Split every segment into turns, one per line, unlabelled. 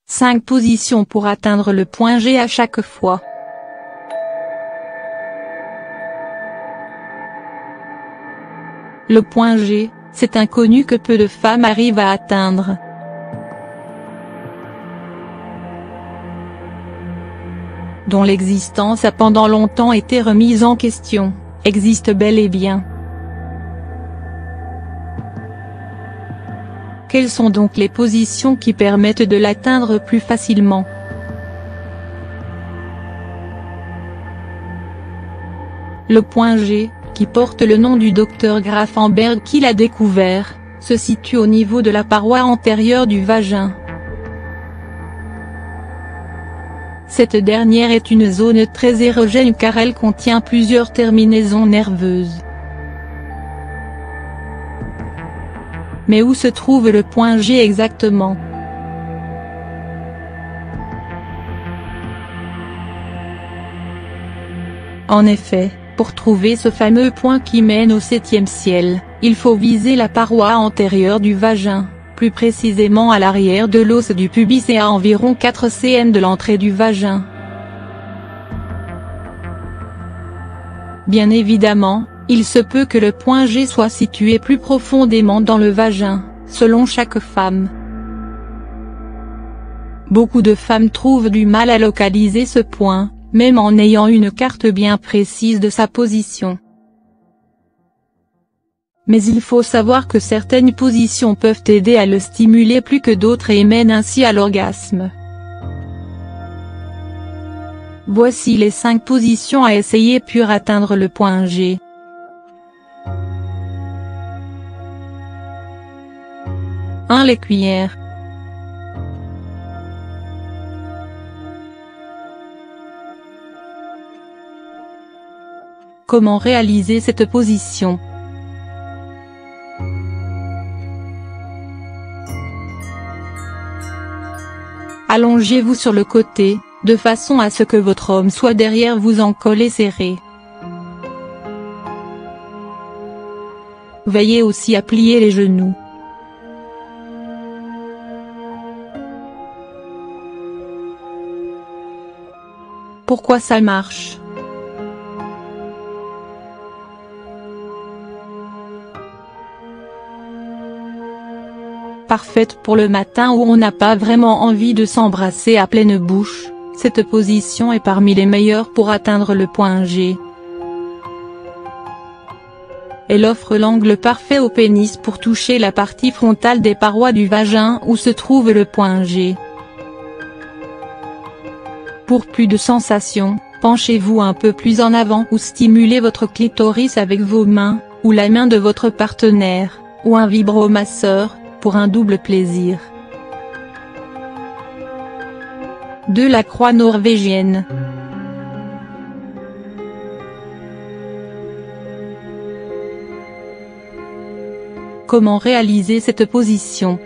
5 positions pour atteindre le point G à chaque fois. Le point G, c'est inconnu que peu de femmes arrivent à atteindre. Dont l'existence a pendant longtemps été remise en question, existe bel et bien. Quelles sont donc les positions qui permettent de l'atteindre plus facilement? Le point G, qui porte le nom du docteur Grafenberg qui l'a découvert, se situe au niveau de la paroi antérieure du vagin. Cette dernière est une zone très érogène car elle contient plusieurs terminaisons nerveuses. Mais où se trouve le point G exactement? En effet, pour trouver ce fameux point qui mène au 7e ciel, il faut viser la paroi antérieure du vagin, plus précisément à l'arrière de l'os du pubis et à environ 4 cm de l'entrée du vagin. Bien évidemment, il se peut que le point G soit situé plus profondément dans le vagin, selon chaque femme. Beaucoup de femmes trouvent du mal à localiser ce point, même en ayant une carte bien précise de sa position. Mais il faut savoir que certaines positions peuvent aider à le stimuler plus que d'autres et mènent ainsi à l'orgasme. Voici les 5 positions à essayer pour atteindre le point G. Les cuillères. Comment réaliser cette position? Allongez-vous sur le côté, de façon à ce que votre homme soit derrière vous en collé serré. Veillez aussi à plier les genoux. Pourquoi ça marche? Parfaite pour le matin où on n'a pas vraiment envie de s'embrasser à pleine bouche, cette position est parmi les meilleures pour atteindre le point G. Elle offre l'angle parfait au pénis pour toucher la partie frontale des parois du vagin où se trouve le point G. Pour plus de sensations, penchez-vous un peu plus en avant ou stimulez votre clitoris avec vos mains, ou la main de votre partenaire, ou un vibromasseur, pour un double plaisir. 2. La croix norvégienne. Comment réaliser cette position?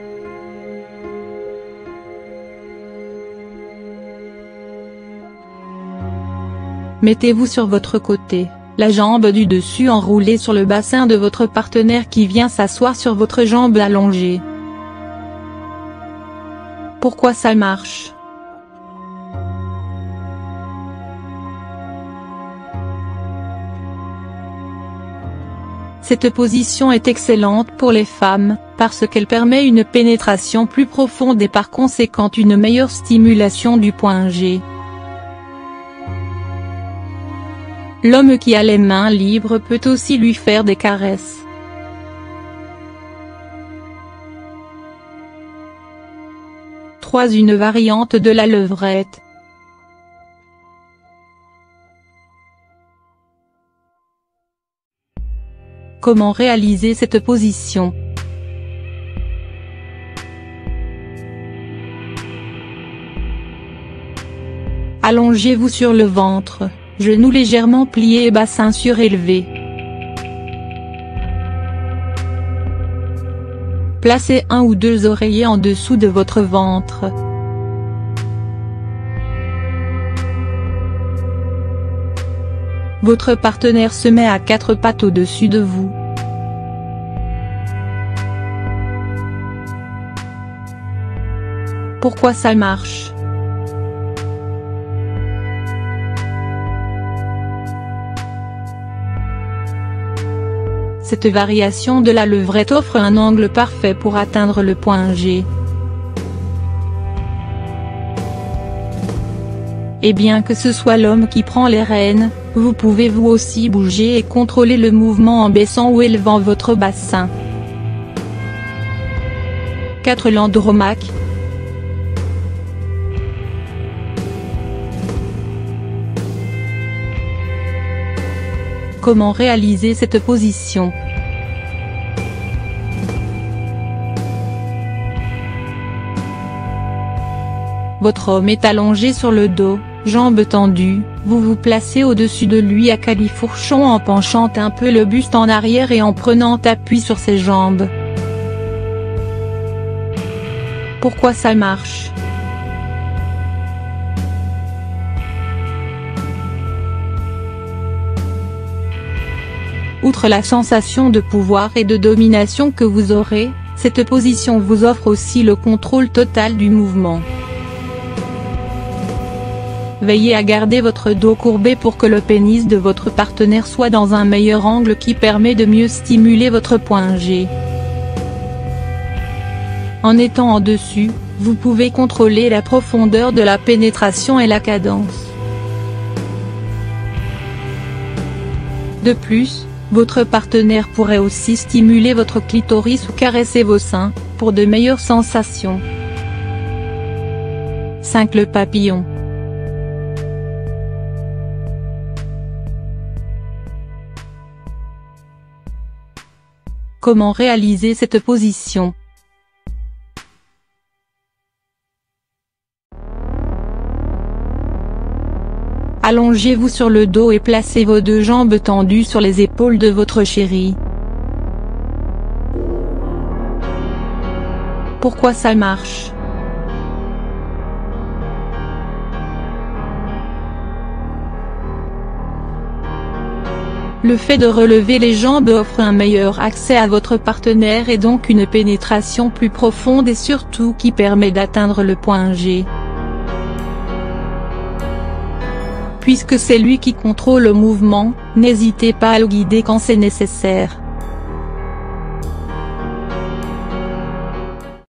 Mettez-vous sur votre côté, la jambe du dessus enroulée sur le bassin de votre partenaire qui vient s'asseoir sur votre jambe allongée. Pourquoi ça marche? Cette position est excellente pour les femmes, parce qu'elle permet une pénétration plus profonde et par conséquent une meilleure stimulation du point G. L'homme qui a les mains libres peut aussi lui faire des caresses. Une variante de la levrette. Comment réaliser cette position? Allongez-vous sur le ventre, genoux légèrement pliés et bassin surélevé. Placez 1 ou 2 oreillers en dessous de votre ventre. votre partenaire se met à quatre pattes au-dessus de vous. Pourquoi ça marche? Cette variation de la levrette offre un angle parfait pour atteindre le point G. Et bien que ce soit l'homme qui prend les rênes, vous pouvez vous aussi bouger et contrôler le mouvement en baissant ou élevant votre bassin. 4. L'andromaque. Comment réaliser cette position? Votre homme est allongé sur le dos, jambes tendues, vous vous placez au-dessus de lui à califourchon en penchant un peu le buste en arrière et en prenant appui sur ses jambes. Pourquoi ça marche? Outre la sensation de pouvoir et de domination que vous aurez, cette position vous offre aussi le contrôle total du mouvement. Veillez à garder votre dos courbé pour que le pénis de votre partenaire soit dans un meilleur angle qui permet de mieux stimuler votre point G. En étant en dessus, vous pouvez contrôler la profondeur de la pénétration et la cadence. De plus, votre partenaire pourrait aussi stimuler votre clitoris ou caresser vos seins, pour de meilleures sensations. 5. Le papillon. Comment réaliser cette position? Allongez-vous sur le dos et placez vos deux jambes tendues sur les épaules de votre chéri. Pourquoi ça marche? Le fait de relever les jambes offre un meilleur accès à votre partenaire et donc une pénétration plus profonde et surtout qui permet d'atteindre le point G. Puisque c'est lui qui contrôle le mouvement, n'hésitez pas à le guider quand c'est nécessaire.